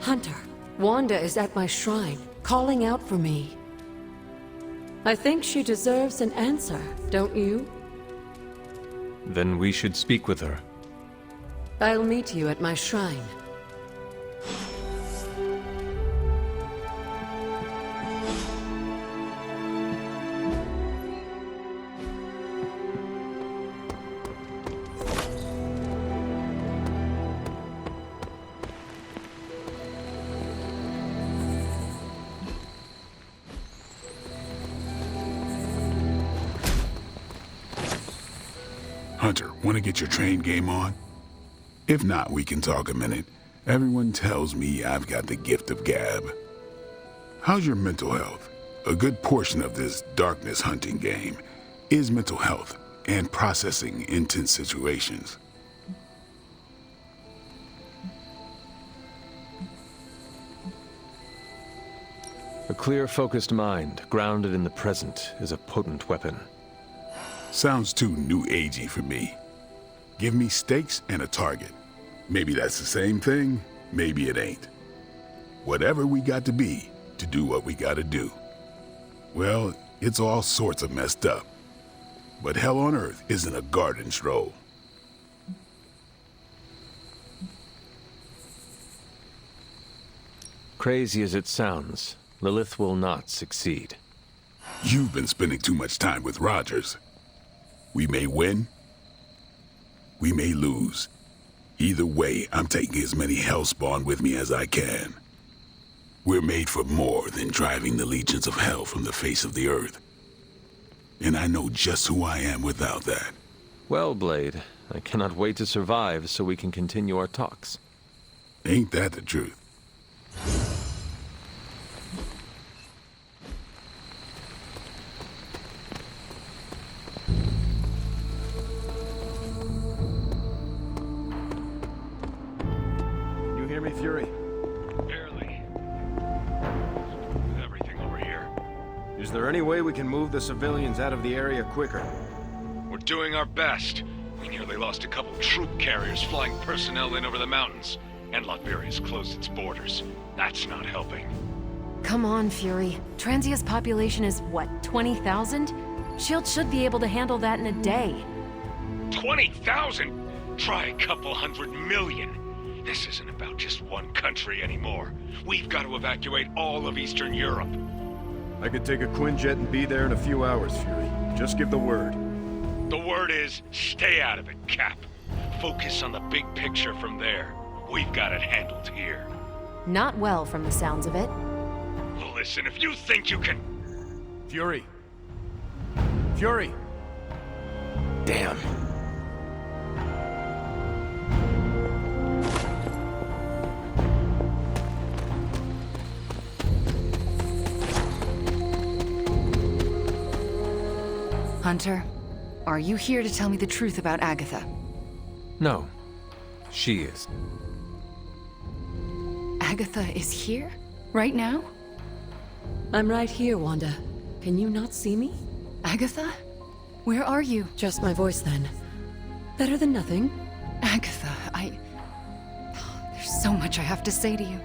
Hunter, Wanda is at my shrine, calling out for me. I think she deserves an answer, don't you? Then we should speak with her. I'll meet you at my shrine. Hunter, want to get your train game on? If not, we can talk a minute. Everyone tells me I've got the gift of gab. How's your mental health? A good portion of this darkness hunting game is mental health and processing intense situations. A clear, focused mind, grounded in the present, is a potent weapon. Sounds too new agey for me. Give me stakes and a target. Maybe that's the same thing, maybe it ain't. Whatever we got to be to do what we gotta do. Well, it's all sorts of messed up. But hell on earth isn't a garden stroll. Crazy as it sounds, Lilith will not succeed. You've been spending too much time with Rogers. We may win, we may lose. Either way, I'm taking as many Hellspawn with me as I can. We're made for more than driving the legions of hell from the face of the earth. And I know just who I am without that. Well, Blade, I cannot wait to survive so we can continue our talks. Ain't that the truth? You hear me, Fury? Barely. Everything over here. Is there any way we can move the civilians out of the area quicker? We're doing our best. We nearly lost a couple troop carriers flying personnel in over the mountains. And Latvia's closed its borders. That's not helping. Come on, Fury. Transia's population is, what, 20,000? SHIELD should be able to handle that in a day. 20,000? Try a couple 100 million. This isn't about just one country anymore. We've got to evacuate all of Eastern Europe. I could take a Quinjet and be there in a few hours, Fury. Just give the word. The word is, stay out of it, Cap. Focus on the big picture from there. We've got it handled here. Not well from the sounds of it. Listen, if you think you can... Fury! Fury! Damn. Hunter, are you here to tell me the truth about Agatha? No. She is. Agatha is here? Right now? I'm right here, Wanda. Can you not see me? Agatha? Where are you? Just my voice, then. Better than nothing. Agatha, There's so much I have to say to you.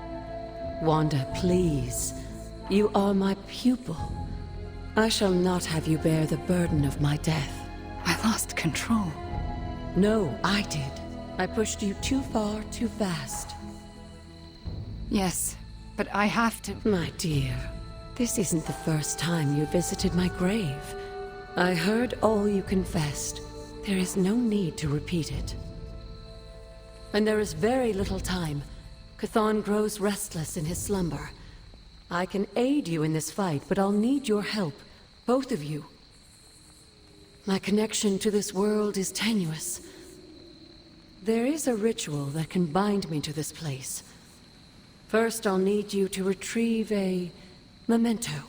Wanda, please. You are my pupil. I shall not have you bear the burden of my death. I lost control. No, I did. I pushed you too far, too fast. Yes, but I have to... My dear, this isn't the first time you visited my grave. I heard all you confessed. There is no need to repeat it. And there is very little time. Chthon grows restless in his slumber. I can aid you in this fight, but I'll need your help. Both of you. My connection to this world is tenuous. There is a ritual that can bind me to this place. First, I'll need you to retrieve a memento.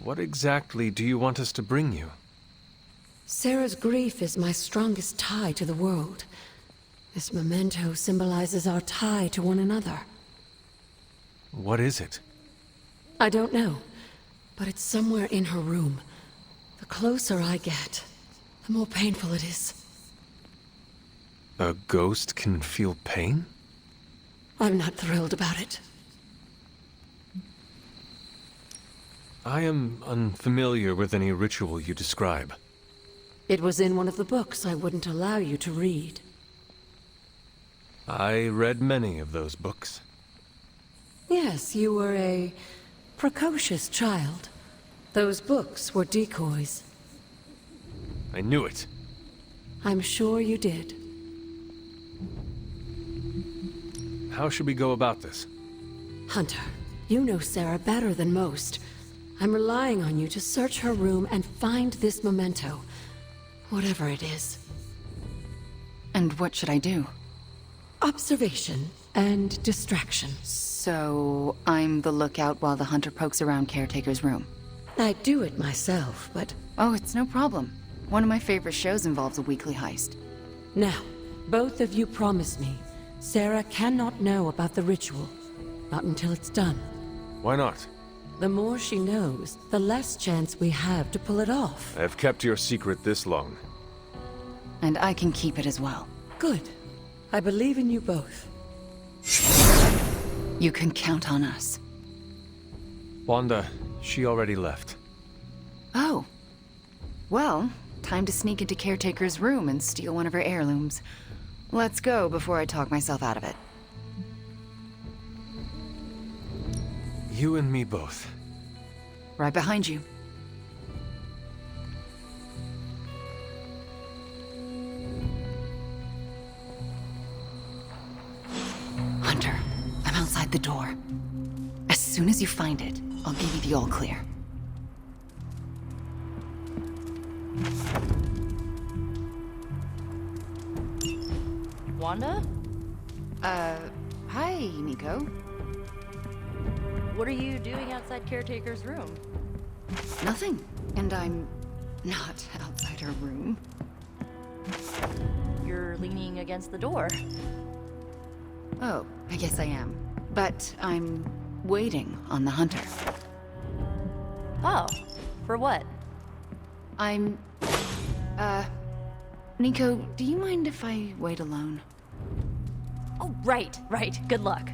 What exactly do you want us to bring you? Sarah's grief is my strongest tie to the world. This memento symbolizes our tie to one another. What is it? I don't know, but it's somewhere in her room. The closer I get, the more painful it is. A ghost can feel pain? I'm not thrilled about it. I am unfamiliar with any ritual you describe. It was in one of the books I wouldn't allow you to read. I read many of those books. Yes, you were a precocious child. Those books were decoys. I knew it. I'm sure you did. How should we go about this? Hunter, you know Sarah better than most. I'm relying on you to search her room and find this memento. Whatever it is. And what should I do? Observation and distraction. So, I'm the lookout while the hunter pokes around Caretaker's room. I do it myself, but Oh, it's no problem. One of my favorite shows involves a weekly heist. now, both of you promise me Sarah cannot know about the ritual. Not until it's done. Why not? The more she knows, the less chance we have to pull it off. I have kept your secret this long. And I can keep it as well. Good. I believe in you both. You can count on us. Wanda, she already left. Oh. Well, time to sneak into Caretaker's room and steal one of her heirlooms. Let's go before I talk myself out of it. You and me both. Right behind you. Hunter, I'm outside the door. As soon as you find it, I'll give you the all clear. Wanda? Hi, Nico. What are you doing outside Caretaker's room? Nothing. And I'm not outside her room. You're leaning against the door. Oh, I guess I am. But I'm waiting on the hunter. Oh, for what? I'm... Nico, do you mind if I wait alone? Oh, right. Good luck.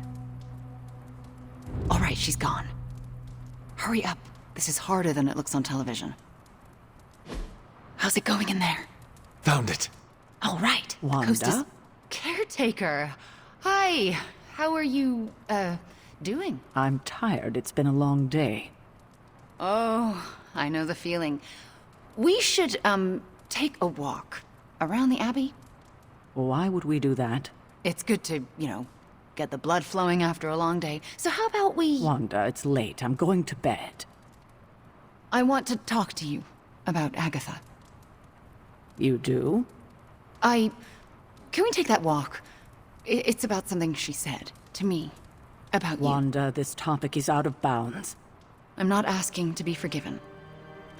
All right, she's gone. Hurry up. This is harder than it looks on television. How's it going in there? Found it. All right. the Wanda? coast is... Caretaker. Hi. How are you, doing? I'm tired. It's been a long day. Oh, I know the feeling. We should, take a walk around the Abbey. Why would we do that? It's good to, get the blood flowing after a long day. So how about we... Wanda, it's late. I'm going to bed. I want to talk to you about Agatha. You do? Can we take that walk? It's about something she said to me. About you. Wanda, this topic is out of bounds. I'm not asking to be forgiven.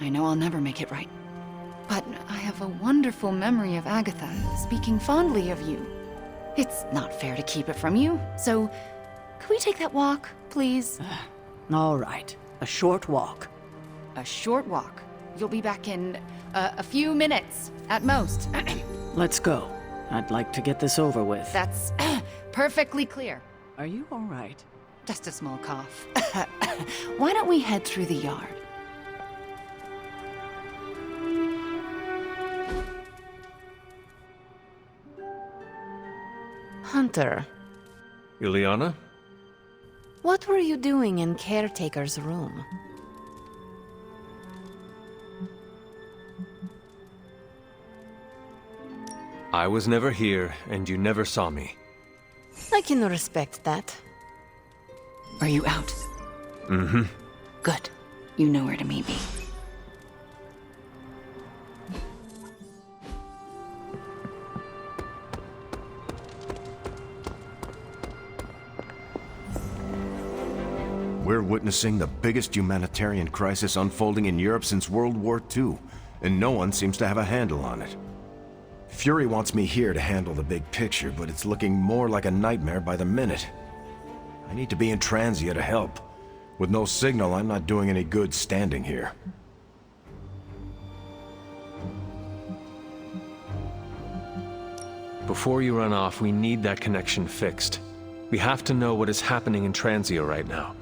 I know I'll never make it right. But I have a wonderful memory of Agatha speaking fondly of you. It's not fair to keep it from you, so could we take that walk, please? All right. A short walk. A short walk. You'll be back in a few minutes, at most. Let's go. I'd like to get this over with. That's perfectly clear. Are you all right? Just a small cough. Why don't we head through the yard? Hunter, Ileana? what were you doing in Caretaker's room? I was never here, and you never saw me. I can respect that. Are you out? Mm-hmm. Good. You know where to meet me. We're witnessing the biggest humanitarian crisis unfolding in Europe since World War II, and no one seems to have a handle on it. Fury wants me here to handle the big picture, but it's looking more like a nightmare by the minute. I need to be in Transia to help. With no signal, I'm not doing any good standing here. Before you run off, we need that connection fixed. We have to know what is happening in Transia right now.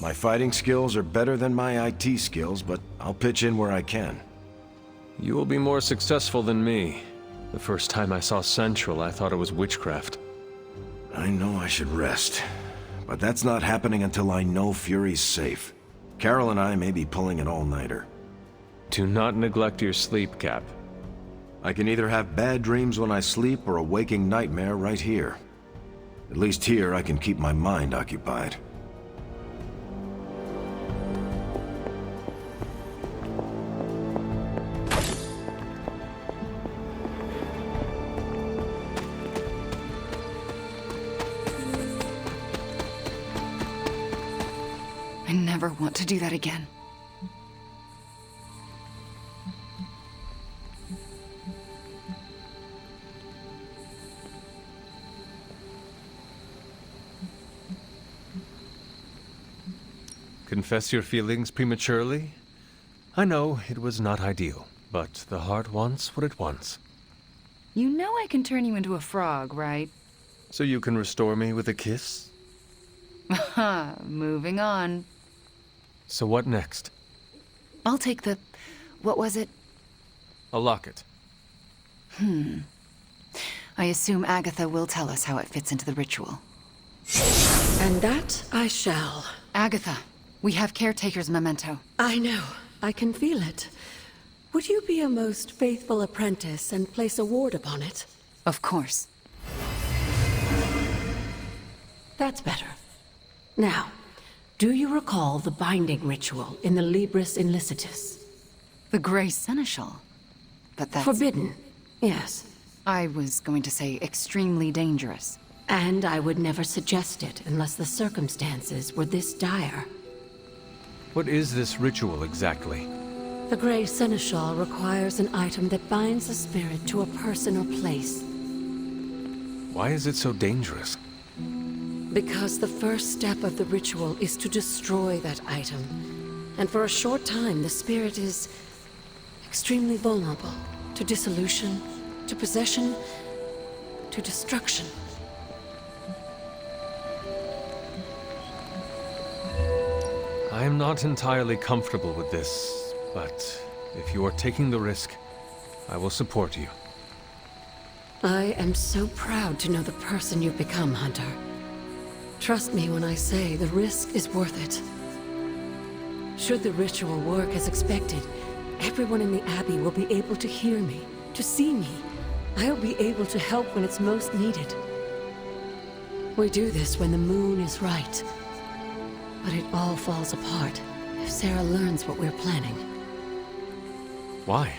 My fighting skills are better than my IT skills, but I'll pitch in where I can. You will be more successful than me. The first time I saw Central, I thought it was witchcraft. I know I should rest, but that's not happening until I know Fury's safe. Carol and I may be pulling an all-nighter. Do not neglect your sleep, Cap. I can either have bad dreams when I sleep or a waking nightmare right here. At least here I can keep my mind occupied. I never want to do that again. Confess your feelings prematurely? I know it was not ideal, but the heart wants what it wants. You know I can turn you into a frog, right? So you can restore me with a kiss? Haha, moving on. So what next? I'll take the... what was it? A locket. I assume Agatha will tell us how it fits into the ritual. And that I shall. Agatha, we have Caretaker's memento. I know. I can feel it. Would you be a most faithful apprentice and place a ward upon it? Of course. That's better. Now, do you recall the binding ritual in the Libris Inlicitus? The Grey Seneschal. But that's... Forbidden, yes. I was going to say extremely dangerous. And I would never suggest it unless the circumstances were this dire. What is this ritual exactly? The Grey Seneschal requires an item that binds a spirit to a person or place. Why is it so dangerous? Because the first step of the ritual is to destroy that item. And for a short time, the spirit is extremely vulnerable to dissolution, to possession, to destruction. I am not entirely comfortable with this, but if you are taking the risk, I will support you. I am so proud to know the person you've become, Hunter. Trust me when I say the risk is worth it. Should the ritual work as expected, everyone in the Abbey will be able to hear me, to see me. I'll be able to help when it's most needed. We do this when the moon is right. But it all falls apart if Sarah learns what we're planning. Why?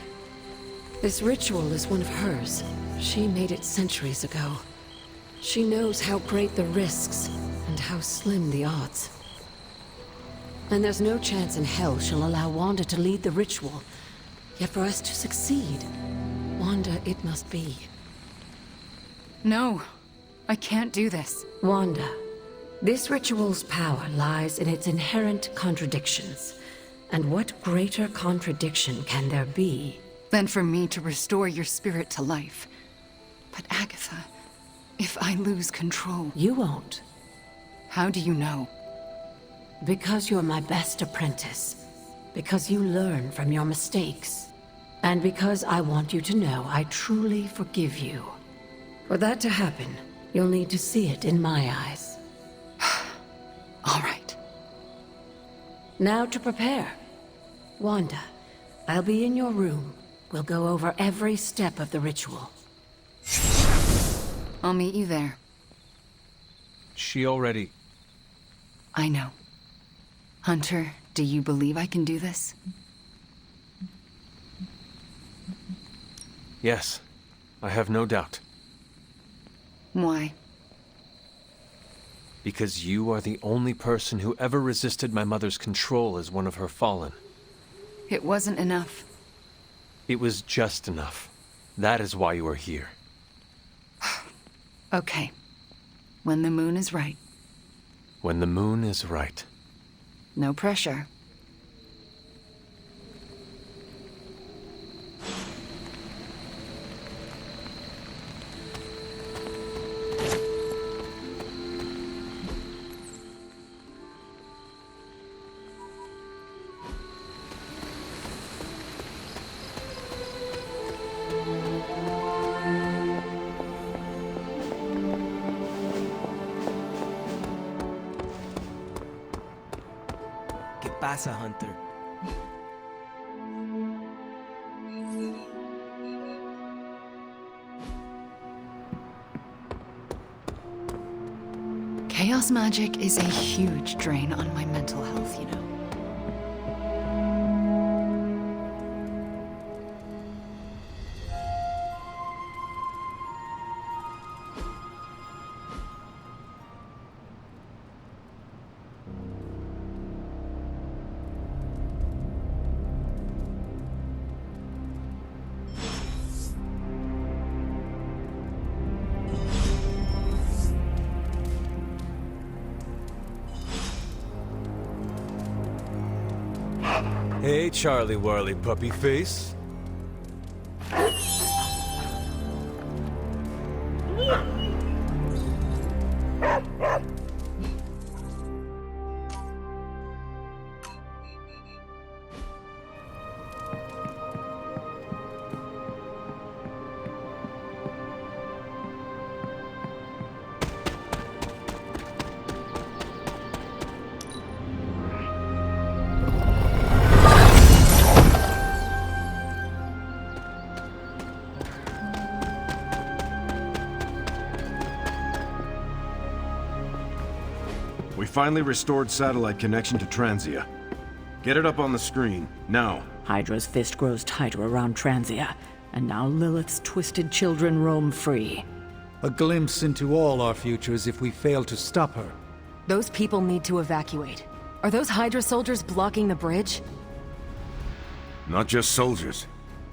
This ritual is one of hers. She made it centuries ago. She knows how great the risks and how slim the odds. And there's no chance in hell she'll allow Wanda to lead the ritual. Yet for us to succeed, Wanda it must be. No, I can't do this. Wanda, this ritual's power lies in its inherent contradictions. And what greater contradiction can there be than for me to restore your spirit to life? But Agatha, if I lose control... You won't. How do you know? Because you're my best apprentice. Because you learn from your mistakes. And because I want you to know I truly forgive you. For that to happen, you'll need to see it in my eyes. All right. Now to prepare. Wanda, I'll be in your room. We'll go over every step of the ritual. I'll meet you there. She already... I know. Hunter, do you believe I can do this? Yes, I have no doubt. Why? Because you are the only person who ever resisted my mother's control as one of her fallen. It wasn't enough. It was just enough. That is why you are here. Okay. When the moon is right. When the moon is right. No pressure. Bassa Hunter. Chaos magic is a huge drain on my mental health, you know. Hey, Charlie Whirly Puppy Face. We finally restored satellite connection to Transia. Get it up on the screen, now. Hydra's fist grows tighter around Transia, and now Lilith's twisted children roam free. A glimpse into all our futures if we fail to stop her. Those people need to evacuate. Are those Hydra soldiers blocking the bridge? Not just soldiers.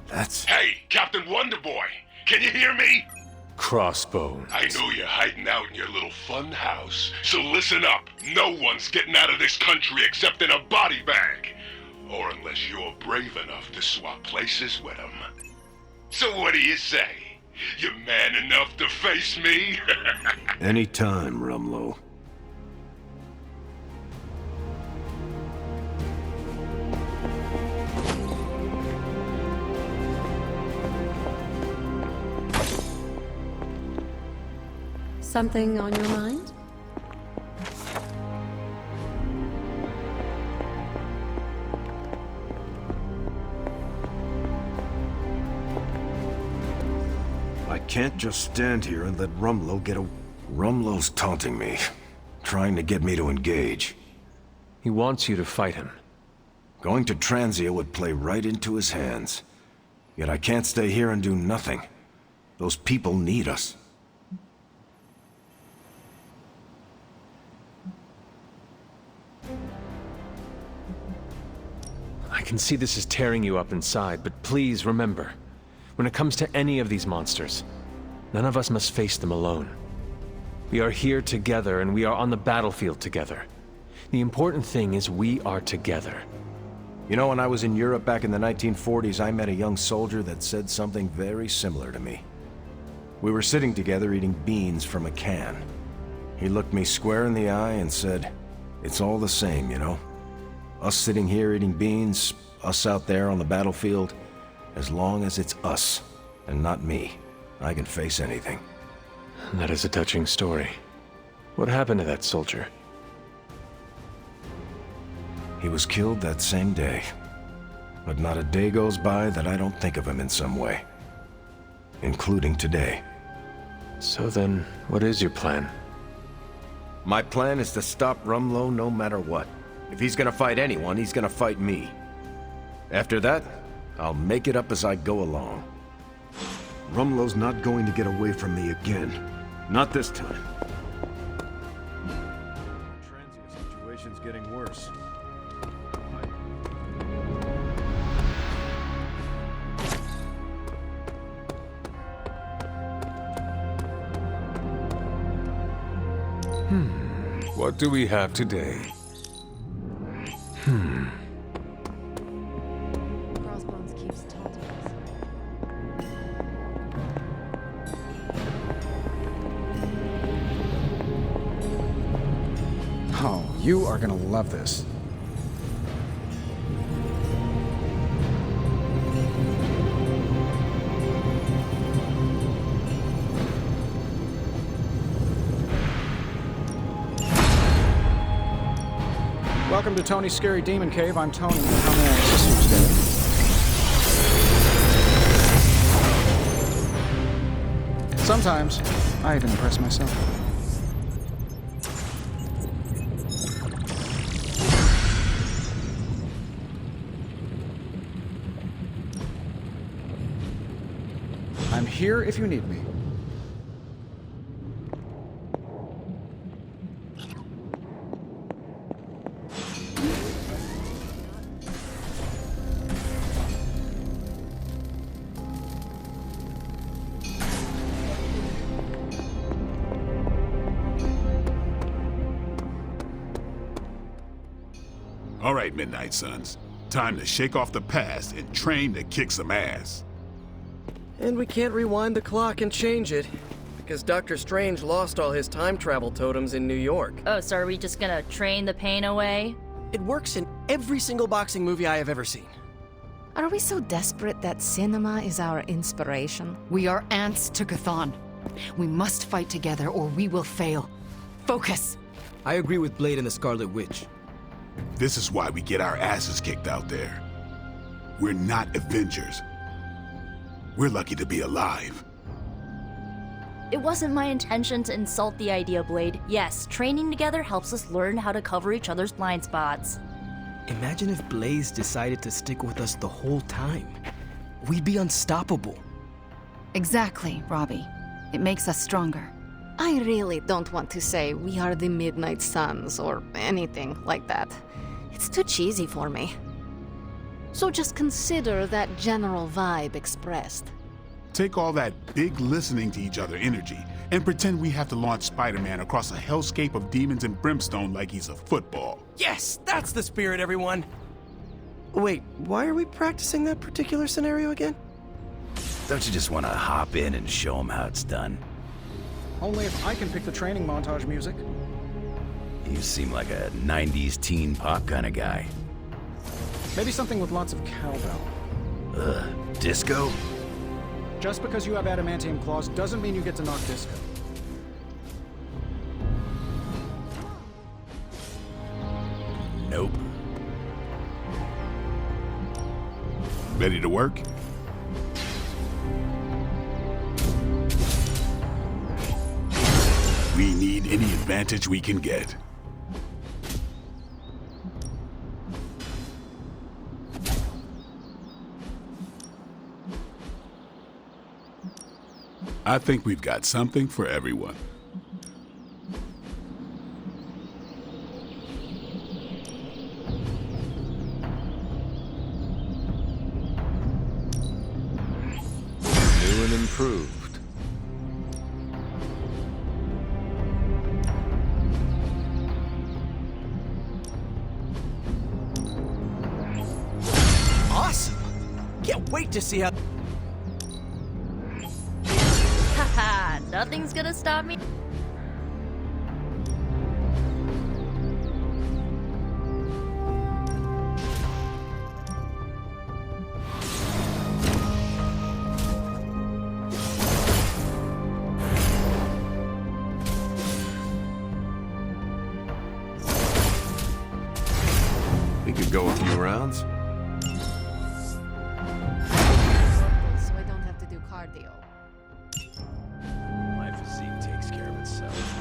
That's... Hey, Captain Wonderboy! Can you hear me? Crossbones. I know you're hiding out in your little fun house, so listen up. No one's getting out of this country except in a body bag. Or unless you're brave enough to swap places with them. So what do you say? You man enough to face me? Anytime, Rumlow. Something on your mind? I can't just stand here and let Rumlow get a... Rumlow's taunting me, trying to get me to engage. He wants you to fight him. Going to Transia would play right into his hands. Yet I can't stay here and do nothing. Those people need us. I can see this is tearing you up inside, but please remember, when it comes to any of these monsters, none of us must face them alone. We are here together, and we are on the battlefield together. The important thing is we are together. You know, when I was in Europe back in the 1940s, I met a young soldier that said something very similar to me. We were sitting together eating beans from a can. He looked me square in the eye and said, "It's all the same, you know? Us sitting here eating beans, us out there on the battlefield, as long as it's us, and not me, I can face anything." That is a touching story. What happened to that soldier? He was killed that same day. But not a day goes by that I don't think of him in some way. Including today. So then, what is your plan? My plan is to stop Rumlow no matter what. If he's gonna fight anyone, he's gonna fight me. After that, I'll make it up as I go along. Rumlow's not going to get away from me again. Not this time. Transia situation's getting worse. What do we have today? Crossbones keeps taunting us. Oh, you are gonna love this. Welcome to Tony's Scary Demon Cave. I'm Tony. How may I assist you today? Sometimes, I even impress myself. I'm here if you need me. All right, Midnight Suns. Time to shake off the past and train to kick some ass. And we can't rewind the clock and change it, because Dr. Strange lost all his time travel totems in New York. Oh, so are we just gonna train the pain away? It works in every single boxing movie I have ever seen. Are we so desperate that cinema is our inspiration? We are ants to Chthon. We must fight together or we will fail. Focus! I agree with Blade and the Scarlet Witch. This is why we get our asses kicked out there. We're not Avengers. We're lucky to be alive. It wasn't my intention to insult the idea, Blade. Yes, training together helps us learn how to cover each other's blind spots. Imagine if Blaze decided to stick with us the whole time. We'd be unstoppable. Exactly, Robbie. It makes us stronger. I really don't want to say we are the Midnight Suns or anything like that. It's too cheesy for me. So just consider that general vibe expressed. Take all that big listening to each other energy and pretend we have to launch Spider-Man across a hellscape of demons and brimstone like he's a football. Yes, that's the spirit, everyone! Wait, why are we practicing that particular scenario again? Don't you just want to hop in and show them how it's done? Only if I can pick the training montage music. You seem like a 90s teen pop kind of guy. Maybe something with lots of cowbell. Disco? Just because you have adamantium claws doesn't mean you get to knock disco. Nope. Ready to work? We need any advantage we can get. I think we've got something for everyone. New and improved. Awesome! Can't wait to see how... Haha, nothing's gonna stop me. We could go a few rounds. So I don't have to do cardio. My physique takes care of itself.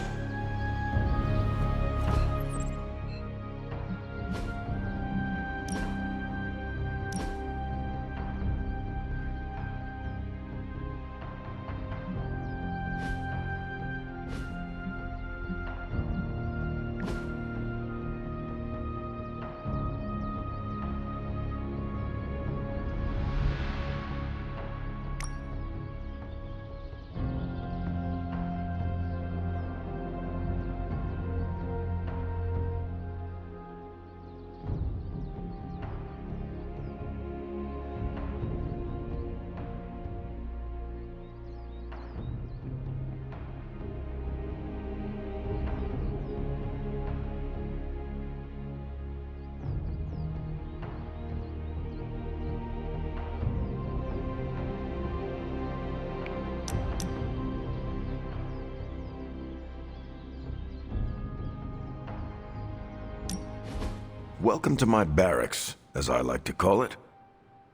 Welcome to my barracks, as I like to call it.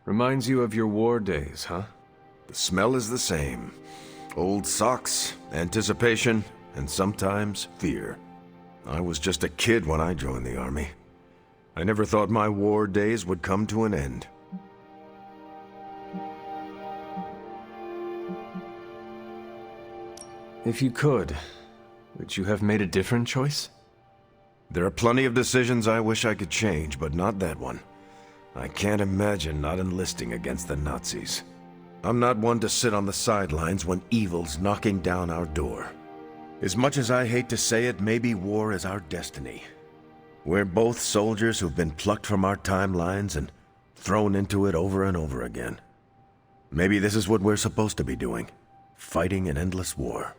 Reminds you of your war days, huh? The smell is the same. Old socks, anticipation, and sometimes fear. I was just a kid when I joined the army. I never thought my war days would come to an end. If you could, would you have made a different choice? There are plenty of decisions I wish I could change, but not that one. I can't imagine not enlisting against the Nazis. I'm not one to sit on the sidelines when evil's knocking down our door. As much as I hate to say it, maybe war is our destiny. We're both soldiers who've been plucked from our timelines and thrown into it over and over again. Maybe this is what we're supposed to be doing, fighting an endless war.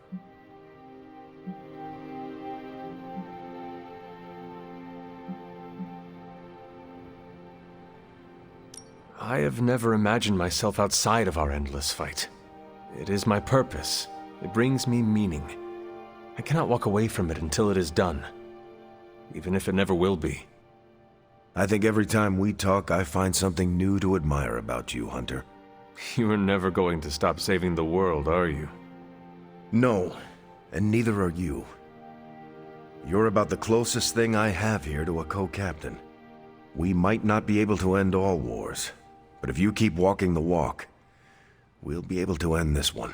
I have never imagined myself outside of our endless fight. It is my purpose. It brings me meaning. I cannot walk away from it until it is done, even if it never will be. I think every time we talk, I find something new to admire about you, Hunter. You are never going to stop saving the world, are you? No, and neither are you. You're about the closest thing I have here to a co-captain. We might not be able to end all wars, but if you keep walking the walk, we'll be able to end this one.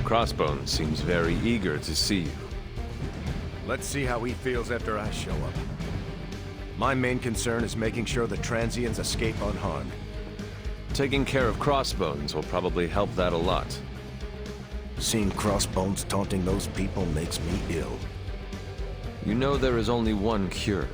Crossbones seems very eager to see you. Let's see how he feels after I show up. My main concern is making sure the transients escape unharmed. Taking care of Crossbones will probably help that a lot. Seeing Crossbones taunting those people makes me ill. You know there is only one cure.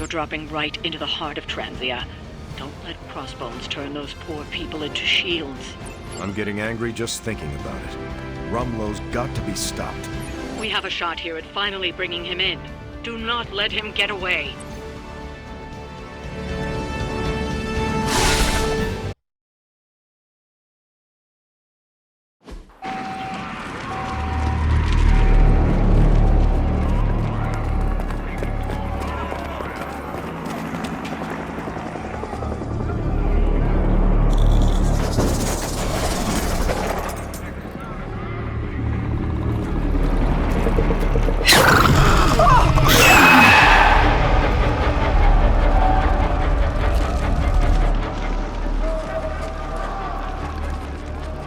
Dropping right into the heart of Transia. Don't let Crossbones turn those poor people into shields. I'm getting angry just thinking about it. Rumlow's got to be stopped. We have a shot here at finally bringing him in. Do not let him get away.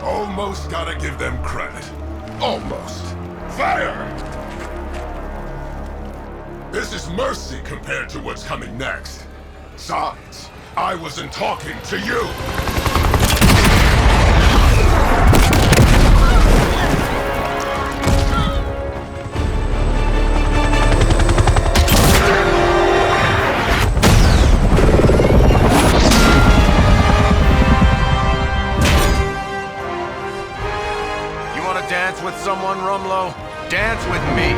Almost gotta give them credit. Almost. Fire! This is mercy compared to what's coming next. Besides, I wasn't talking to you! Dance with someone, Rumlow? Dance with me!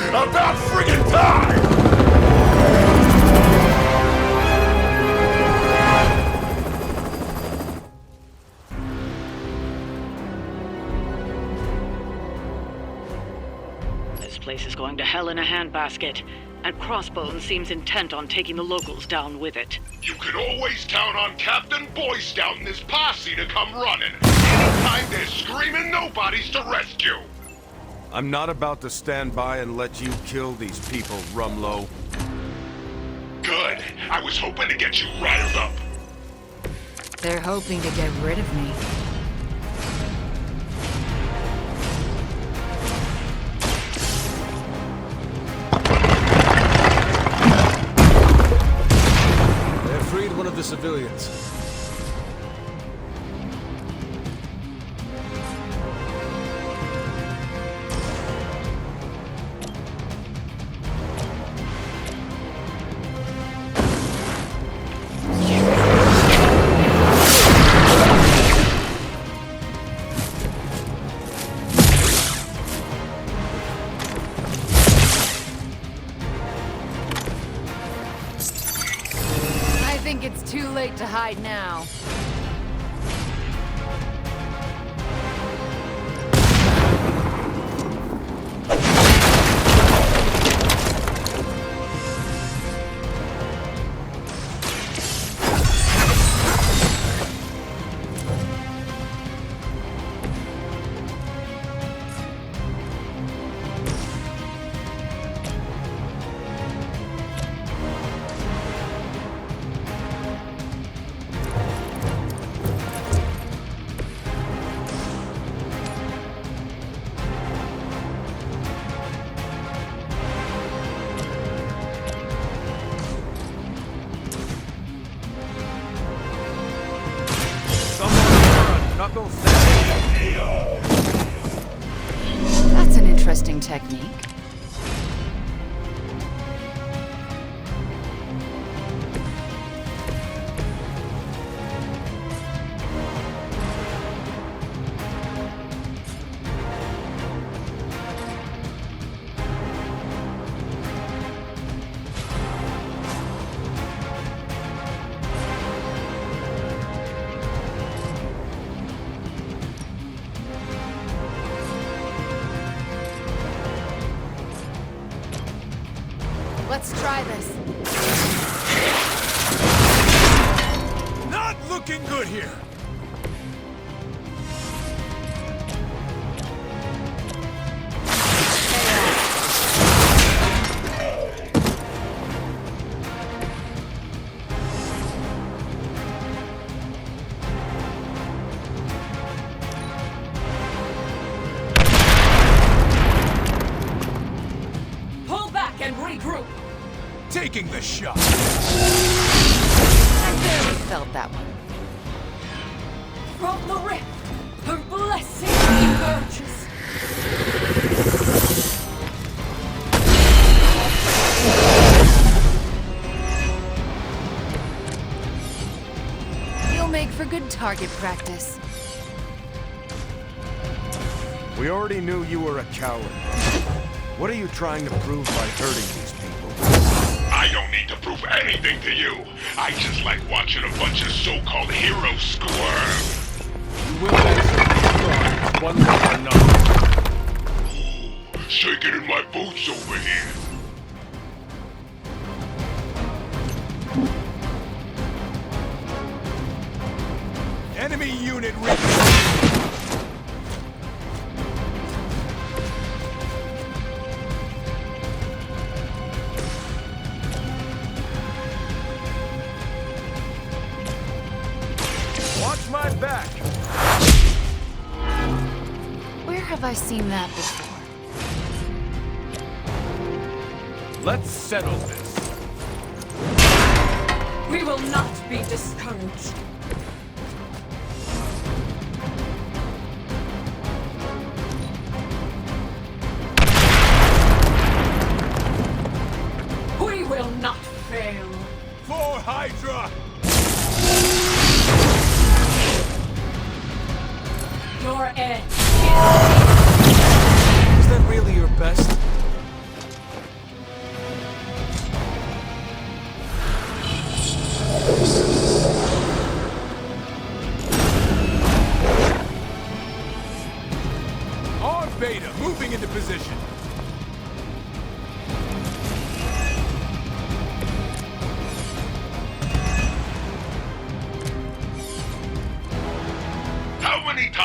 About friggin' time! going to hell in a handbasket, and Crossbones seems intent on taking the locals down with it. You can always count on Captain Boy Scout and his posse to come running. Anytime there's screaming nobodies to rescue. I'm not about to stand by and let you kill these people, Rumlow. Good. I was hoping to get you riled up. They're hoping to get rid of me. They freed one of the civilians. I think it's too late to hide now. That's an interesting technique. Let's try this. Not looking good here. Pull back and regroup. Taking the shot. I barely felt that one. From the rift, her blessing emerges. You'll make for good target practice. We already knew you were a coward. What are you trying to prove by hurting these people? I don't need to prove anything to you. I just like watching a bunch of so-called heroes squirm. You will answer these crimes one way or another. Ooh, shaking in my boots over here. Enemy unit ready. Watch my back! Where have I seen that before? Let's settle this. We will not be discouraged. We will not fail. For Hydra! Your end. Is that really your best?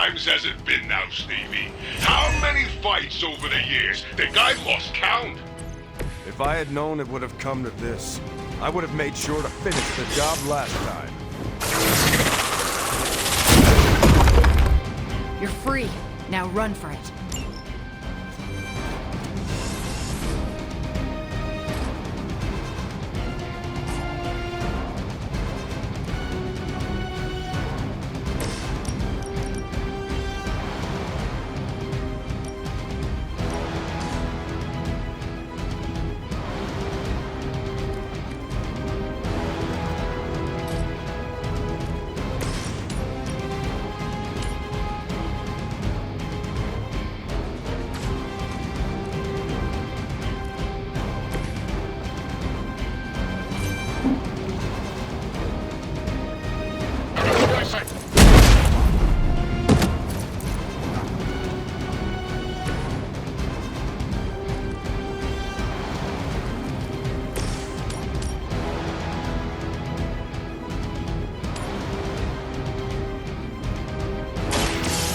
times has it been now, Stevie? How many fights over the years? Think I lost count? If I had known it would have come to this, I would have made sure to finish the job last time. You're free. Now run for it.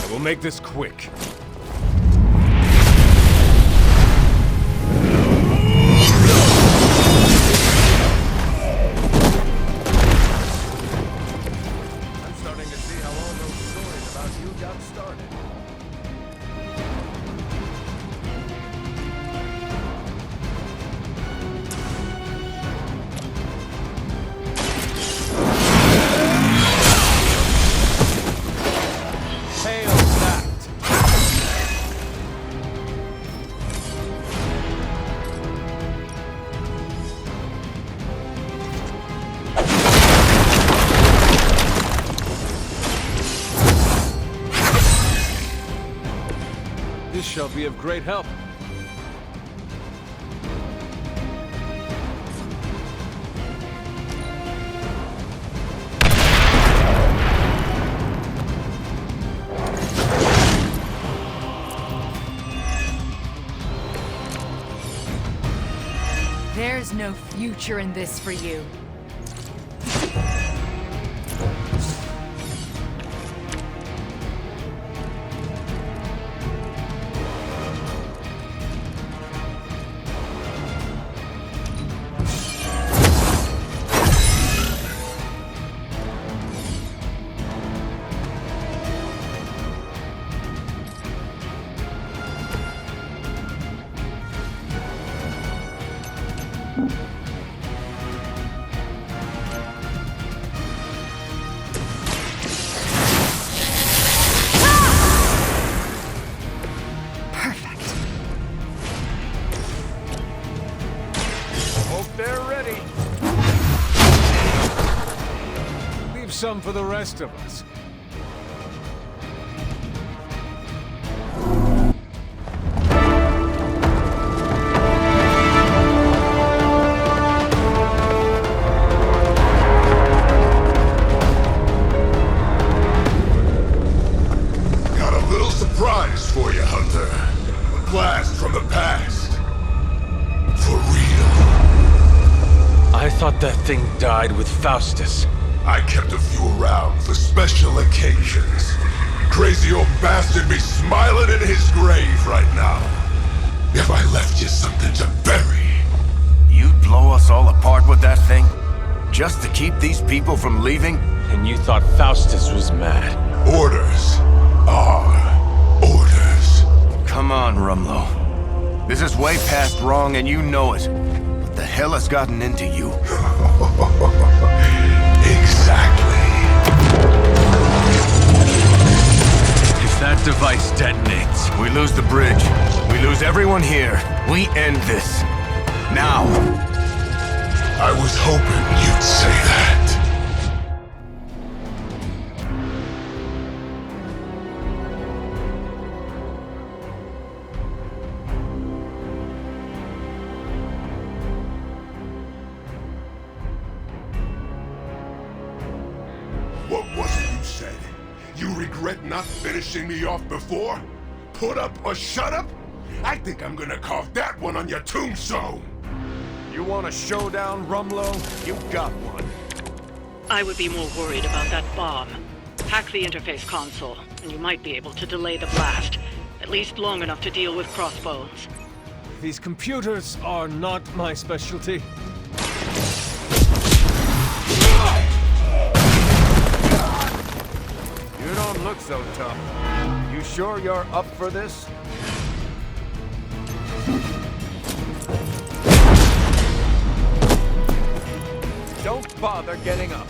We'll make this quick. I'm starting to see how all those stories about you got started. This shall be of great help. There's no future in this for you. Some for the rest of us. Got a little surprise for you, Hunter. A blast from the past. For real. I thought that thing died with Faustus. I kept a few around for special occasions. Crazy old bastard be smiling in his grave right now. If I left you something to bury. You'd blow us all apart with that thing? Just to keep these people from leaving? And you thought Faustus was mad. Orders are orders. Come on, Rumlow. This is way past wrong and you know it. What the hell has gotten into you? Exactly. If that device detonates, we lose the bridge. We lose everyone here. We end this. Now. I was hoping you'd say that. What was it you said? You regret not finishing me off before? Put up or shut up? I think I'm gonna carve that one on your tombstone! You want a showdown, Rumlow? You got one. I would be more worried about that bomb. Hack the interface console. and you might be able to delay the blast. At least long enough to deal with Crossbones. These computers are not my specialty. You don't look so tough. You sure you're up for this? Don't bother getting up.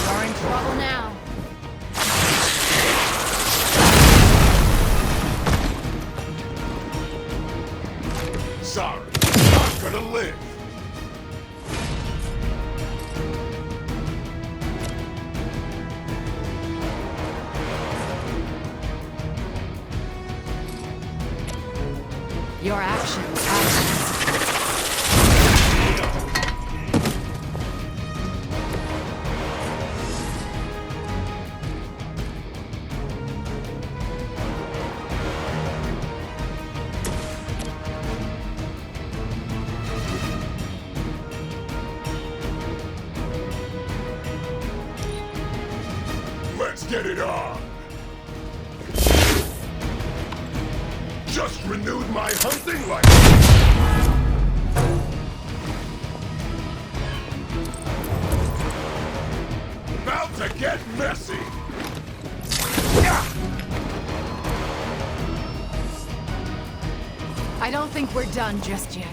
You're in trouble now. Sorry, not gonna live. Your actions. Let's get it on. Just renewed my hunting license. About to get messy. I don't think we're done just yet.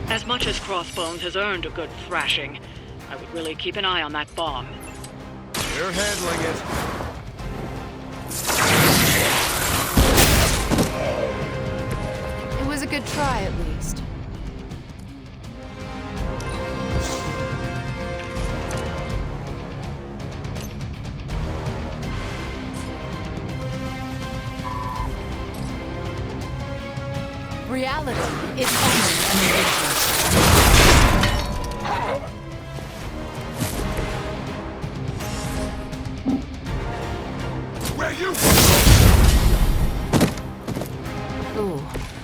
As much as Crossbones has earned a good thrashing, I would really keep an eye on that bomb. You're handling it. It was a good try, at least. Reality is only an illusion. Where you? Ooh,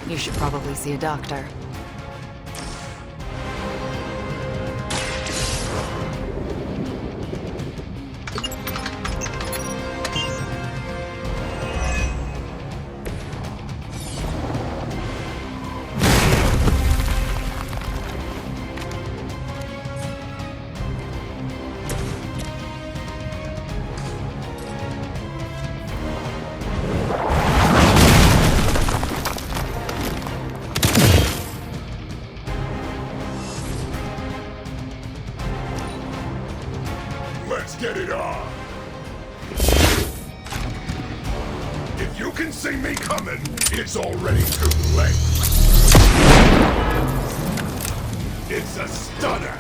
you should probably see a doctor. Let's get it on. If you can see me coming, it's already too late. It's a stunner.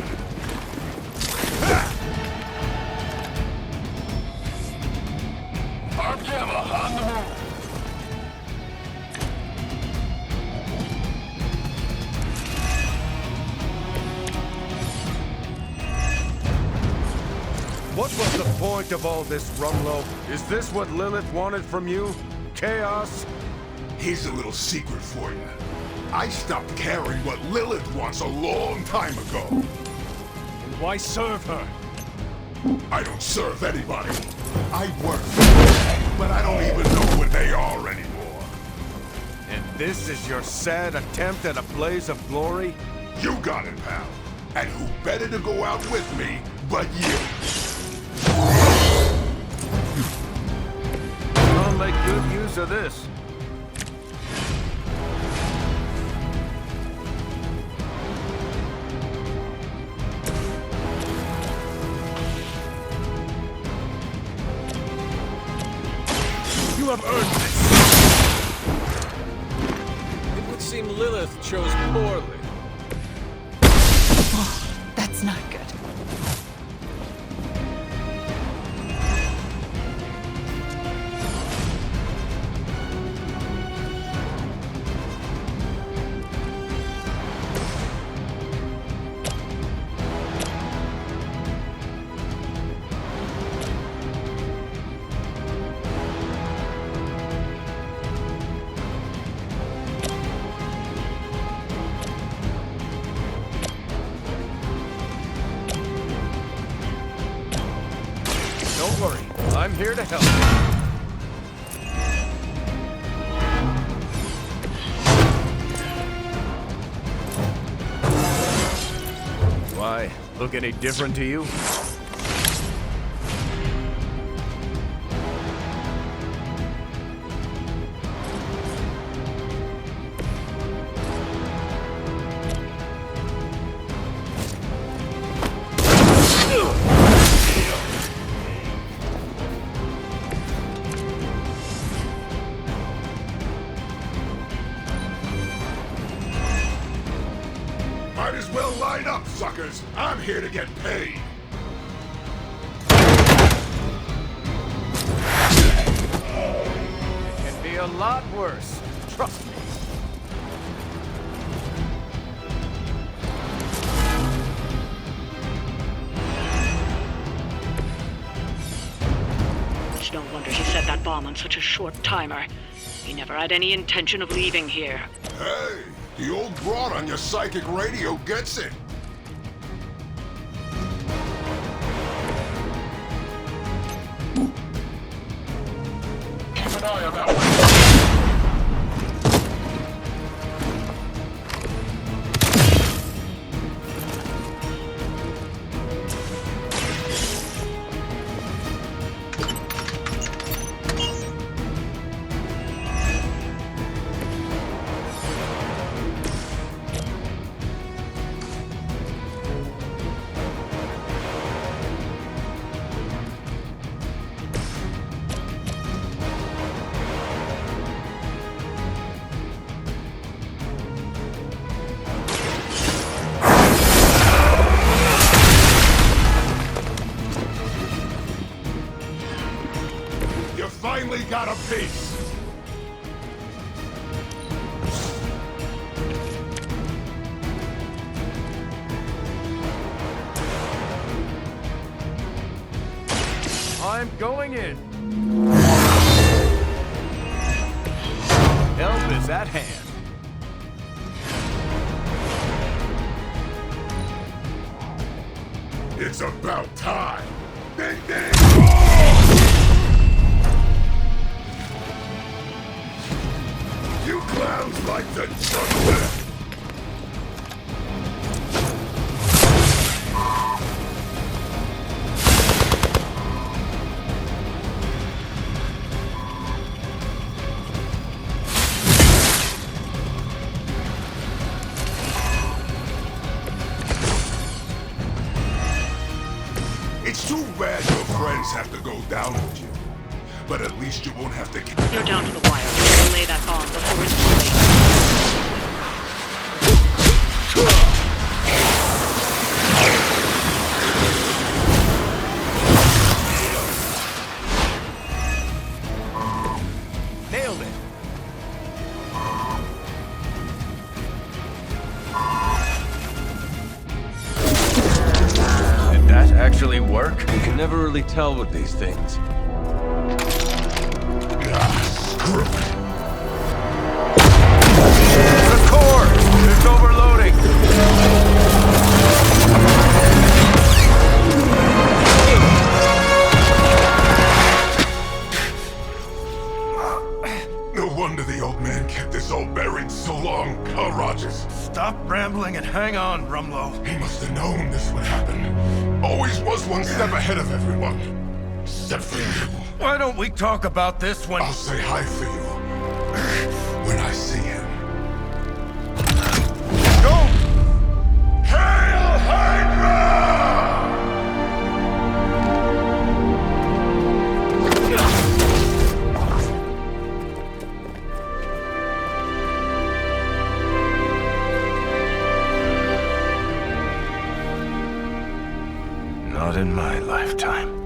Arm Gamma on the move. What was the point of all this, Rumlow? Is this what Lilith wanted from you? Chaos? Here's a little secret for you. I stopped caring what Lilith wants a long time ago. And why serve her? I don't serve anybody. I work for them, but I don't even know what they are anymore. And this is your sad attempt at a blaze of glory? You got it, pal. And who better to go out with me but you? I'll make good use of this. You have earned this. It would seem Lilith chose poorly. That's not good. Don't worry, I'm here to help. Why? Look any different to you? Might as well line up, suckers. I'm here to get paid. It can be a lot worse. Trust me. It's no wonder he set that bomb on such a short timer. He never had any intention of leaving here. Hey, the old broad on your psychic radio gets it. Keep an eye on that one. You finally got a piece. I'm going in. Help is at hand. It's about time. Ding ding. You clowns like the trumpet. It's too bad your friends have to go down with you. But at least you won't have to... You're down to the wire. We'll lay that bomb before it's too late. Nailed it. Did that actually work? You can never really tell with these things. Screw it. The core! It's overloading! No wonder the old man kept this all buried so long, huh, Rogers? Stop rambling and hang on, Rumlow. He must have known this would happen. Always was one step ahead of everyone. Except for you. Why don't we talk about this when... I'll say hi for you. When I see him. Go! Hail Hydra! Not in my lifetime.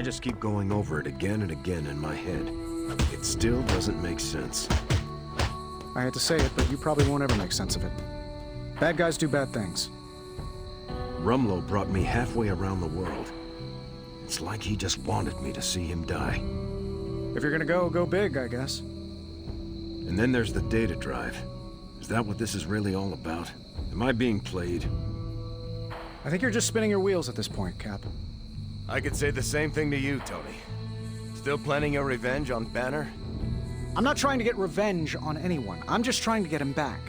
just keep going over it again and again in my head. It still doesn't make sense. I hate to say it, but you probably won't ever make sense of it. Bad guys do bad things. Rumlow brought me halfway around the world. It's like he just wanted me to see him die. If you're gonna go big, I guess. And then there's the data drive. Is that what this is really all about? Am I being played? I think you're just spinning your wheels at this point, Cap. I could say the same thing to you, Tony. Still planning your revenge on Banner? I'm not trying to get revenge on anyone. I'm just trying to get him back.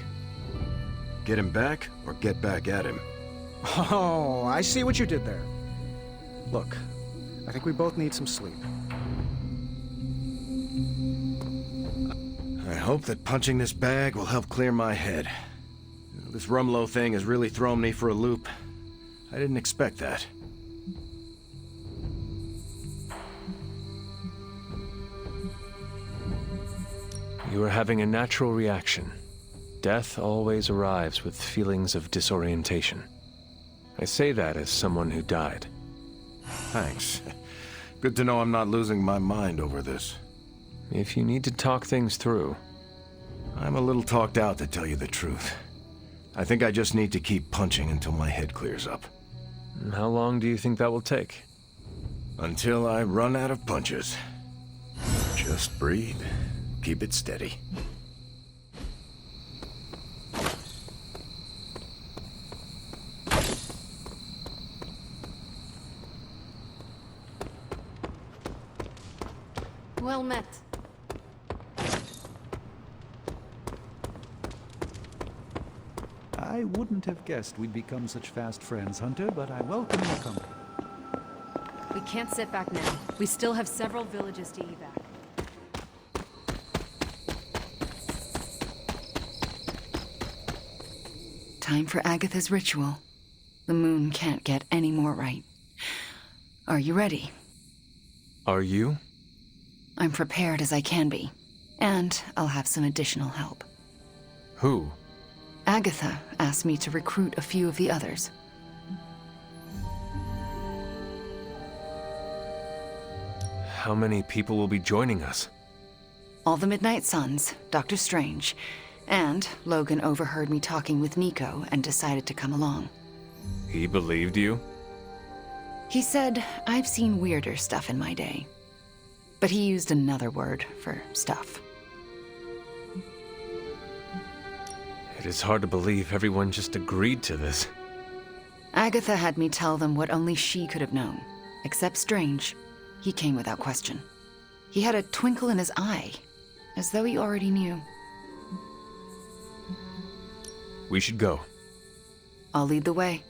Get him back, or get back at him? Oh, I see what you did there. Look, I think we both need some sleep. I hope that punching this bag will help clear my head. This Rumlow thing has really thrown me for a loop. I didn't expect that. You are having a natural reaction. Death always arrives with feelings of disorientation. I say that as someone who died. Thanks. Good to know I'm not losing my mind over this. If you need to talk things through. I'm a little talked out, to tell you the truth. I think I just need to keep punching until my head clears up. How long do you think that will take? Until I run out of punches. Just breathe. Keep it steady. Well met. I wouldn't have guessed we'd become such fast friends, Hunter, but I welcome your company. We can't sit back now. We still have several villages to evac. Time for Agatha's ritual. The moon can't get any more right. Are you ready? Are you? I'm prepared as I can be. And I'll have some additional help. Who? Agatha asked me to recruit a few of the others. How many people will be joining us? All the Midnight Suns, Dr. Strange, and Logan overheard me talking with Nico and decided to come along. He believed you? He said, I've seen weirder stuff in my day. But he used another word for stuff. It is hard to believe everyone just agreed to this. Agatha had me tell them what only she could have known. Except Strange. He came without question. He had a twinkle in his eye, as though he already knew. We should go. I'll lead the way.